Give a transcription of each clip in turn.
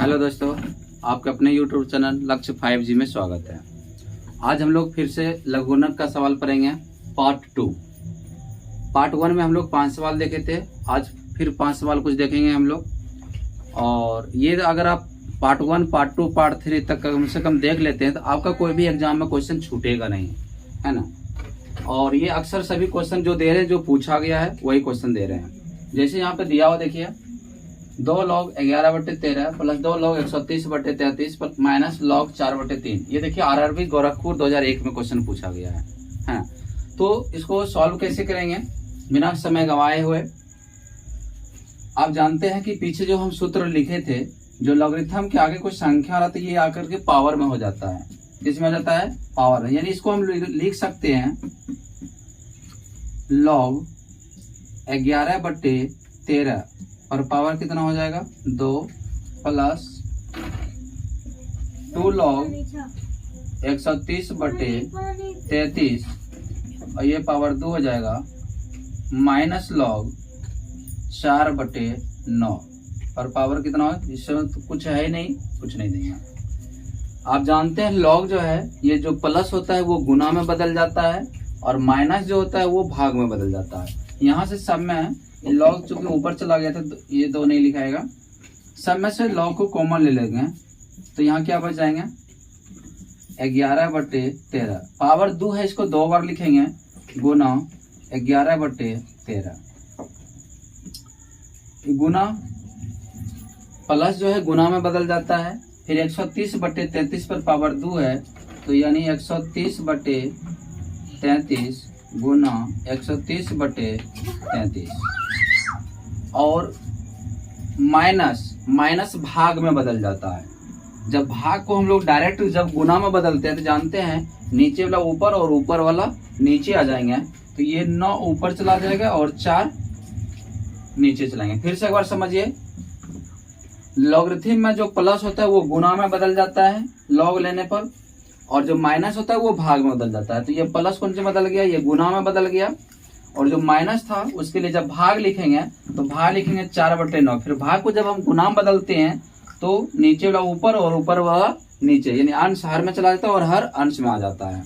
Hello दोस्तों, आपके अपने YouTube चैनल लक्ष्य 5G में स्वागत है। आज हम लोग फिर से लघुगणक का सवाल पढ़ेंगे पार्ट 2। पार्ट 1 में हम लोग 5 सवाल देखे थे, आज फिर 5 सवाल कुछ देखेंगे हम लोग। और ये अगर आप पार्ट 1, पार्ट 2, पार्ट 3 तक कम से कम देख लेते हैं तो आपका कोई भी एग्जाम में क्वेश्चन छूटेगा नहीं, है ना। और ये अक्सर सभी क्वेश्चन जो दे रहे हैं, जो पूछा गया है वही क्वेश्चन दे रहे हैं। जैसे यहाँ पे दिया हुआ देखिए, 2 log 11/13 plus 2 log 130/33 minus log 4/3। ये देखिए आरआरबी गोरखपुर 2001 में क्वेश्चन पूछा गया है। तो इसको सॉल्व कैसे करेंगे बिना समय गंवाए हुए। आप जानते हैं कि पीछे जो हम सूत्र लिखे थे, जो लॉगरिथम के आगे कोई संख्या रहती है ये आकर के पावर में हो जाता है। किसमें हो जाता है? पावर। यानी इसको हम लिख सकते हैं log 11/13 और पावर कितना हो जाएगा 2 प्लस 2 log 130/33 और ये पावर 2 हो जाएगा माइनस log 4/9 और पावर कितना हो, इसमें तो कुछ है ही नहीं, कुछ नहीं देंगे। आप जानते हैं log जो है, ये जो प्लस होता है वो गुना में बदल जाता है और माइनस जो होता है वो भाग में बदल जाता है। यहाँ से सब में लॉग चूंकि ऊपर चला गया था तो ये 2 नहीं लिखाएगा, सब में से लॉग को कॉमन ले लेंगे तो यहाँ क्या बच जाएंगे 11/13। पावर 2 है, इसको 2 बार लिखेंगे गुना 11/13। गुना प्लस जो है गुना में बदल जाता है, फिर 130/33 पर पावर 2 है तो यानी 130/33 गुना 130/33 और माइनस भाग में बदल जाता है। जब भाग को हम लोग डायरेक्ट जब गुना में बदलते हैं तो जानते हैं नीचे वाला ऊपर और ऊपर वाला नीचे आ जाएंगे, तो ये 9 ऊपर चला जाएगा और 4 नीचे चलाएंगे। फिर से एक बार समझिए, लॉगरिथम में जो प्लस होता है वो गुना में बदल जाता है लॉग लेने पर, और जो माइनस होता है वो भाग में बदल जाता है। तो ये प्लस कौन से बदल गया, ये गुना में बदल गया, और जो माइनस था उसके लिए जब भाग लिखेंगे तो भाग लिखेंगे 4/9। फिर भाग को जब हम गुना में बदलते हैं तो नीचे वाला ऊपर और ऊपर वाला नीचे, यानी अंश हर में चला जाता है और हर अंश में आ जाता है।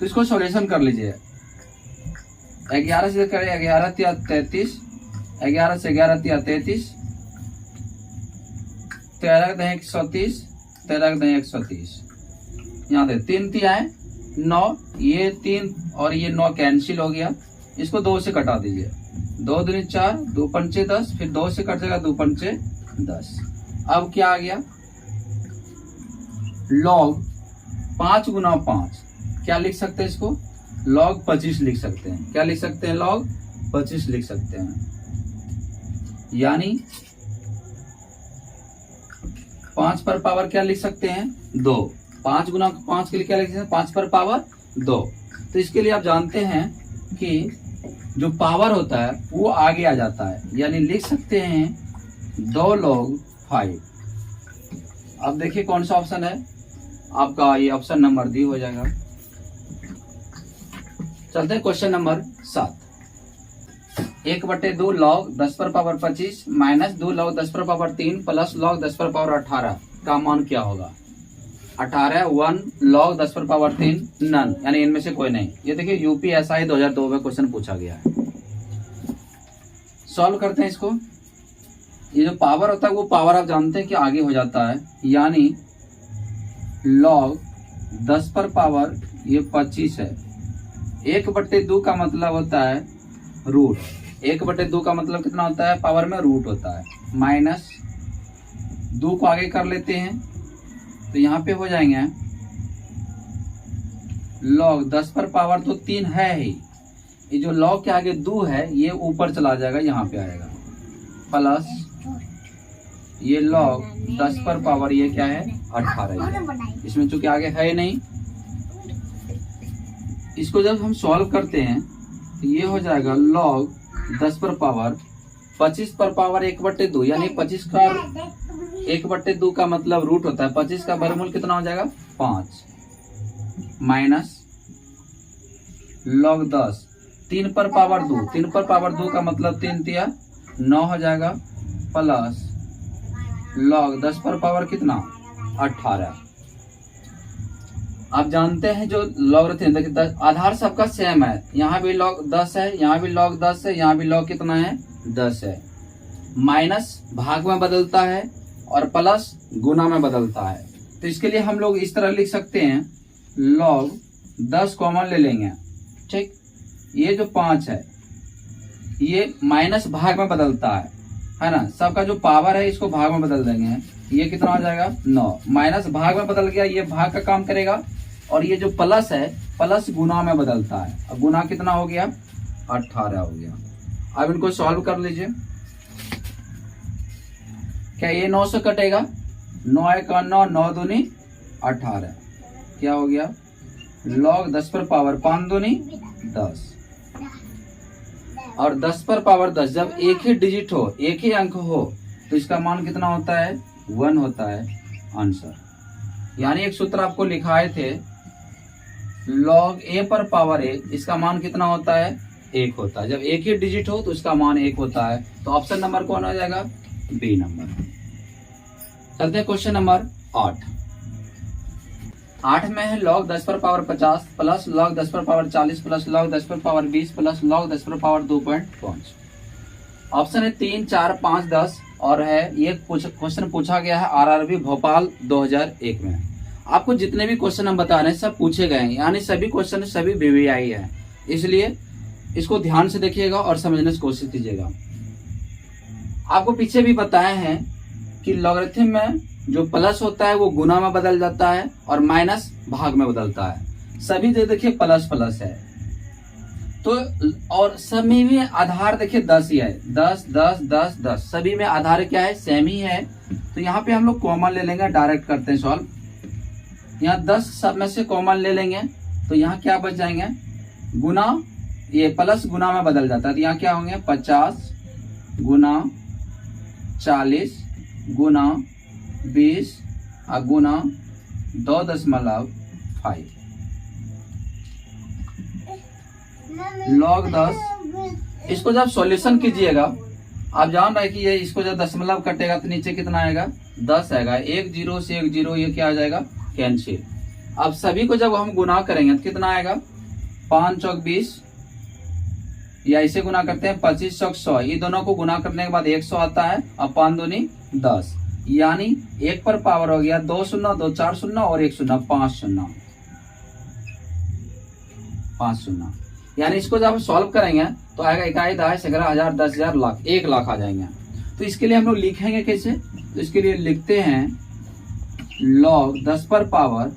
तो इसको सॉल्यूशन कर लीजिए। 11 से करें 11 × 33, 11 से 11 × 33, 13 × 130, 13 × 130। यहाँ पे 3 तिया है 9, ये 3 और ये 9 कैंसिल हो गया, इसको 2 से कटा दीजिए। 2 दूनी 4, 2 पंचे 10, फिर 2 से कट जाएगा 2 पंचे 10। अब क्या आ गया log 5 × 5, क्या लिख सकते हैं इसको log 25 लिख सकते हैं। क्या लिख सकते हैं? log 25 लिख सकते हैं। यानी 5 पर पावर क्या लिख सकते हैं 2। 5 × 5 के लिए क्या लिख सकते हैं 5 पर पावर 2। तो इसके लिए आप जानते हैं कि जो पावर होता है वो आगे आ जाता है, यानी लिख सकते हैं 2 log 5। अब देखिए कौन सा ऑप्शन है आपका, ये ऑप्शन नंबर डी हो जाएगा। चलते हैं क्वेश्चन नंबर 7। 1/2 log 10 पर पावर 25 माइनस 2 log 10 पर पावर 3 प्लस log 10 पर पावर 18 का मान क्या होगा। 18, 1 log 10 पर पावर 3 नन, यानी इनमें से कोई नहीं। ये देखिए यूपीएसआई 2002 में क्वेश्चन पूछा गया है। सॉल्व करते हैं इसको। ये जो पावर होता है वो पावर आप जानते हैं कि आगे हो जाता है, यानी log 10 पर पावर ये 25 है। 1/2 का मतलब होता है रूट। 1/2 का मतलब कितना होता है पावर में, रूट होता है। माइनस 2 को आगे कर लेते हैं तो यहाँ पे हो जाएंगे log 10 पर पावर तो 3 है ही, ये जो log के आगे 2 है ये ऊपर चला जाएगा, यहाँ पे आएगा, प्लस ये log 10 पर पावर ये क्या है 18। इसमें चूंकि आगे है नहीं, इसको जब हम सॉल्व करते हैं तो ये हो जाएगा log 10 पर पावर 25 पर पावर 1/2, यानी 25 का 1/2 का मतलब रूट होता है। 25 का वर्गमूल कितना हो जाएगा 5 माइनस log 10 3 पर पावर 2, 3 पर पावर 2 का मतलब 3 तिया 9 हो जाएगा, प्लस log 10 पर पावर कितना 18। आप जानते हैं जो लॉगरिथम देखिए आधार सबका सेम है, यहाँ भी log 10 है, यहाँ भी log 10 है, यहाँ भी log कितना है 10 है। माइनस भाग में बदलता है और प्लस गुना में बदलता है। तो इसके लिए हम लोग इस तरह लिख सकते हैं log 10 कॉमन ले लेंगे, ठीक। ये जो 5 है ये माइनस भाग में बदलता है ना, सबका जो पावर है इसको भाग में बदल देंगे। ये कितना हो जाएगा 9, माइनस भाग में बदल गया, ये भाग का काम करेगा। और ये जो प्लस है प्लस गुना में बदलता है। अब गुना कितना हो गया 18 हो गया। अब इनको सॉल्व कर लीजिए। क्या ये 9 से कटेगा, 9 1 9, 9 दूनी 18, क्या हो गया log 10 पर पावर 5 दूनी 10। और 10 पर पावर 10 जब एक ही डिजिट हो, एक ही अंक हो, तो इसका मान कितना होता है 1 होता है आंसर। यानी एक सूत्र आपको लिखाए थे log a पर पावर a, इसका मान कितना होता है 1 होता है। जब एक ही डिजिट हो तो इसका मान 1 होता है। तो ऑप्शन नंबर कौन हो जाएगा बी नंबर। चलते हैं क्वेश्चन नंबर 8 में है log 10 पर पावर 50 प्लस log 10 पर पावर 40 प्लस log 10 पर पावर 20 प्लस log 10 पर पावर 2.5। ऑप्शन है 3 4 5 10 और है ये क्वेश्चन पूछा गया है आरआरबी भोपाल 2001 में। आपको जितने भी क्वेश्चन हम बता रहे हैं सब पूछे गए हैं, यानी सभी क्वेश्चन सभी वीवीआई है, इसलिए इसको ध्यान से देखिएगा और समझने की कोशिश कीजिएगा। आपको पीछे भी बताए हैं कि लॉगरिथम में जो प्लस होता है वो गुना में बदल जाता है और माइनस भाग में बदलता है। सभी देखिए प्लस प्लस है तो, और सभी में आधार देखिए 10 ही है, 10 10 10 10 सभी में आधार क्या है सेम ही है। तो यहाँ पे हम लोग कॉमन ले लेंगे, डायरेक्ट करते हैं सॉल्व। यहाँ 10 सब में से कॉमन ले लेंगे तो यहाँ क्या बच जाएंगे गुना, ये प्लस गुना में बदल जाता है। तो यहाँ क्या होंगे 50 गुना 40 गुना 20 गुना 2.5 log 10। इसको जब सॉल्यूशन कीजिएगा आप जान रहे हैं कि ये इसको जब दशमलव कटेगा तो नीचे कितना आएगा 10 आएगा। 1 0 से 1 0 ये क्या आ जाएगा कैंसिल। अब सभी को जब हम गुना करेंगे तो कितना आएगा 5 चौक 20 या इसे गुना करते हैं 25 चौक 100। ये दोनों को गुना करने के बाद 100 आता है। अब 5 दूनी 10, यानी 1 पर पावर हो गया 2 0 2 4 0 और 1 0 5 0। यानी इसको जब हम सॉल्व करेंगे तो आएगा 1 10 11 हजार 10 हजार लाख 1 लाख आ जाएंगे। तो इसके लिए हम लोग लिखेंगे कैसे, तो इसके लिए लिखते हैं log 10 पर पावर,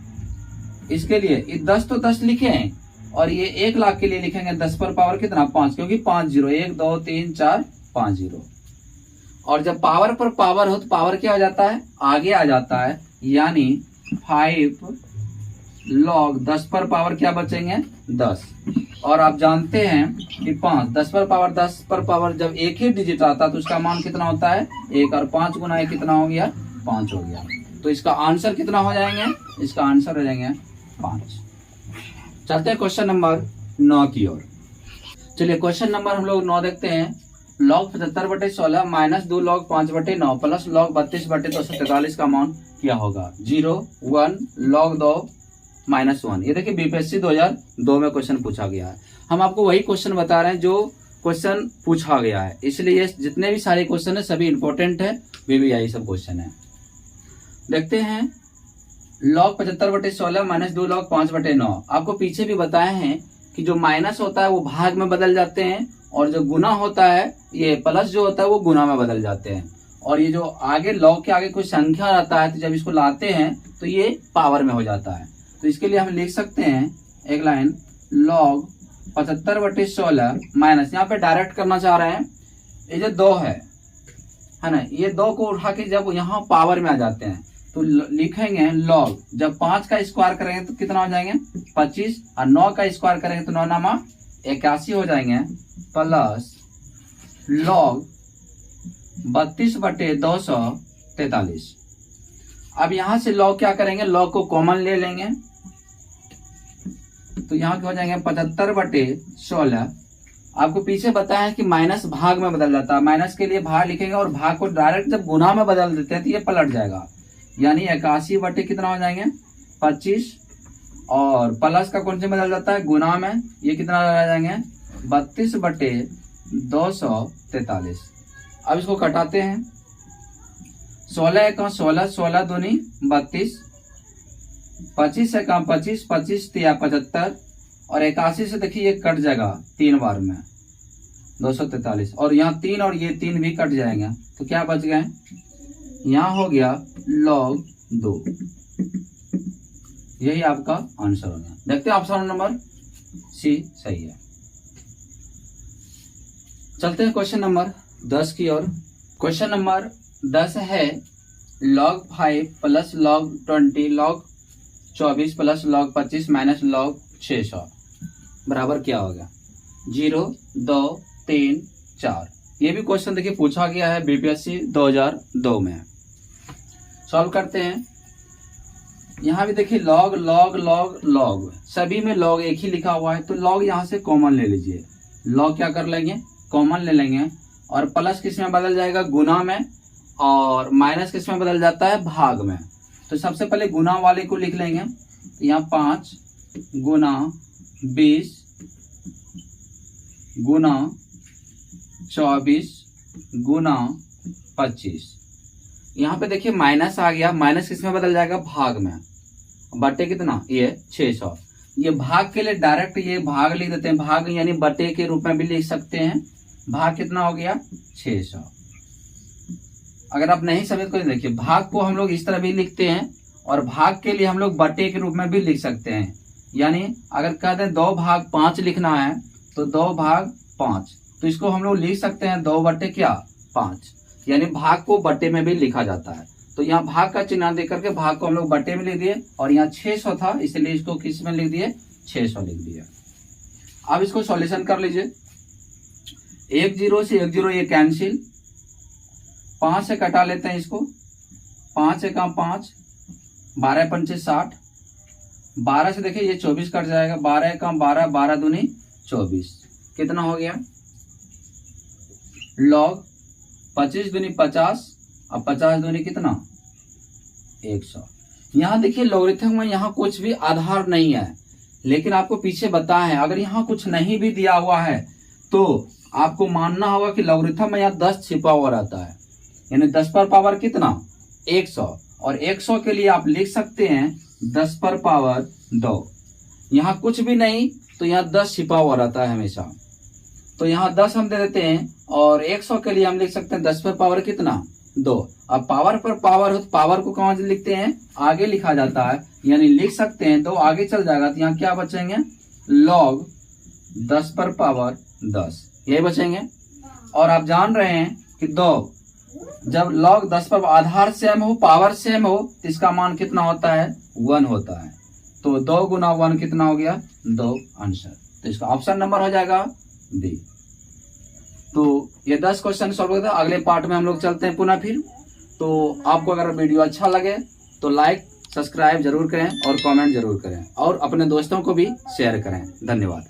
इसके लिए ये 10 तो 10 लिखे हैं और ये 1 लाख के लिए लिखेंगे 10 पर पावर कितना 5, क्योंकि 5 0 1 2 3 4 5 0। और जब पावर पर पावर हो तो पावर क्या हो जाता है आगे आ जाता है, यानी 5 log 10 पर पावर क्या बचेंगे 10। और आप जानते हैं कि 5 10 पर पावर 10 पर पावर जब एक ही डिजिट आता है तो उसका मान कितना होता है 1, और 5 गुना 1 कितना हो गया 5 हो गया। तो इसका आंसर कितना हो जाएंगे, इसका आंसर हो जाएंगे 5। चलते हैं क्वेश्चन नंबर 9 की ओर। चलिए क्वेश्चन नंबर हम लोग 9 देखते हैं। log 75/16 minus 2 log 5/9 plus log 32/243 का मान क्या होगा। 0 1 log 2 -1। ये देखिए बीपीएससी 2002 में क्वेश्चन पूछा गया है। हम आपको वही क्वेश्चन बता रहे हैं जो क्वेश्चन पूछा गया है, इसलिए जितने भी सारे क्वेश्चन है सभी इंपॉर्टेंट है, वीवीआई सब क्वेश्चन है। देखते हैं log 75/16 माइनस 2 log 5/9। आपको पीछे भी बताए हैं कि जो माइनस होता है वो भाग में बदल जाते हैं और जो गुना होता है ये प्लस जो होता है वो गुना में बदल जाते हैं। और ये जो आगे log के आगे कोई संख्या रहता है तो जब इसको लाते हैं तो ये पावर में हो जाता है। तो इसके लिए हम लिख सकते हैं एक लाइन log 75/16 माइनस, यहाँ पे डायरेक्ट करना चाह रहे हैं, ये जो 2 है ना, ये 2 को उठा के जब यहाँ पावर में आ जाते हैं तो लिखेंगे log, जब 5 का स्क्वायर करेंगे तो कितना हो जाएंगे 25, और 9 का स्क्वायर करेंगे तो 9 9 81 हो जाएंगे, प्लस log 32/243। अब यहां से log क्या करेंगे, log को कॉमन ले लेंगे तो यहाँ क्या हो जाएंगे 75/16 आपको पीछे बताया है कि माइनस भाग में बदल जाता है, माइनस के लिए भाग लिखेंगे और भाग को डायरेक्ट जब गुना में बदल देते हैं तो ये पलट जाएगा, यानी 81 बटे कितना हो जाएंगे 25, और प्लस का कौन से बदल जाता है गुना में, ये कितना आ जाएंगे 32 बटे 243। अब इसको कटाते हैं, 16 का 16, 16 दूनी 32, 25 से कम 25, 25 तिया 75, और 81 से देखिए ये कट जाएगा 3 बार में 243, और यहाँ 3 और ये 3 भी कट जाएंगे, तो क्या बच गए, यहाँ हो गया log 2। यही आपका आंसर हो गया। देखते हैं ऑप्शन नंबर सी सही है। चलते हैं क्वेश्चन नंबर 10 की ओर। क्वेश्चन नंबर 10 है log 5 plus log 20 log 24 plus log 25 minus log 600 बराबर क्या हो गया, 0 2 3 4। ये भी क्वेश्चन देखिए पूछा गया है बीपीएससी 2002 में। सॉल्व करते हैं। यहाँ भी देखिए log log log log, सभी में log एक ही लिखा हुआ है, तो log यहाँ से कॉमन ले लीजिए। log क्या कर लेंगे, कॉमन ले लेंगे, और प्लस किस में बदल जाएगा गुना में, और माइनस किस में बदल जाता है भाग में। तो सबसे पहले गुना वाले को लिख लेंगे, तो यहाँ 5 गुना 20 गुना 24 गुना 25। यहाँ पे देखिए माइनस आ गया, माइनस किस में बदल जाएगा भाग में, बटे कितना ये 600। ये भाग के लिए डायरेक्ट ये भाग लिख देते हैं, भाग यानी बटे के रूप में भी लिख सकते हैं। भाग कितना हो गया 600। अगर आप नहीं समझे तो देखिए भाग को हम लोग इस तरह भी लिखते हैं, और भाग के लिए हम लोग बटे के रूप में भी लिख सकते हैं। यानी अगर कहते हैं 2 भाग 5 लिखना है तो 2 भाग 5, तो इसको हम लोग लिख सकते हैं 2 बटे क्या 5, यानी भाग को बटे में भी लिखा जाता है। तो यहाँ भाग का चिन्ह दे करके भाग को हम लोग बटे में लिख दिए, और यहाँ 600 था इसलिए इसको किस में लिख दिए 600 लिख दिए। अब इसको सॉल्यूशन कर लीजिए। 1 0 से 1 0 ये कैंसिल, 5 से कटा लेते हैं इसको, 5 से कम 5, 12 पंचे 60, 12 से देखिए ये 24 कट जाएगा, 12 कम 12, 12 दूनी 24, कितना हो गया log 25 दूनी 50, अब 50 दूनी कितना 100। यहाँ देखिए लॉगरिथम में यहाँ कुछ भी आधार नहीं है, लेकिन आपको पीछे बताया है अगर यहाँ कुछ नहीं भी दिया हुआ है तो आपको मानना होगा कि लॉगरिथम में यहाँ 10 छिपा हुआ रहता है, यानी 10 पर पावर कितना 100, और 100 के लिए आप लिख सकते हैं 10 पर पावर 2। यहाँ कुछ भी नहीं तो यहाँ 10 छिपा हुआ रहता है हमेशा, तो यहाँ 10 हम दे देते हैं, और 100 के लिए हम लिख सकते हैं 10 पर पावर कितना 2। अब पावर पर पावर हो तो पावर को कहाँ लिखते हैं आगे लिखा जाता है, यानी लिख सकते हैं 2 आगे चल जाएगा, तो यहाँ क्या बचेंगे log 10 पर पावर 10, यही बचेंगे। और आप जान रहे हैं कि 2 जब log 10 पर आधार सेम हो पावर सेम हो तो इसका मान कितना होता है 1 होता है, तो 2 गुना 1 कितना हो गया 2 आंसर। तो इसका ऑप्शन नंबर हो जाएगा डी। तो ये 10 क्वेश्चन सॉल्व होता है। अगले पार्ट में हम लोग चलते हैं पुनः फिर। तो आपको अगर वीडियो अच्छा लगे तो लाइक सब्सक्राइब जरूर करें और कमेंट जरूर करें, और अपने दोस्तों को भी शेयर करें। धन्यवाद।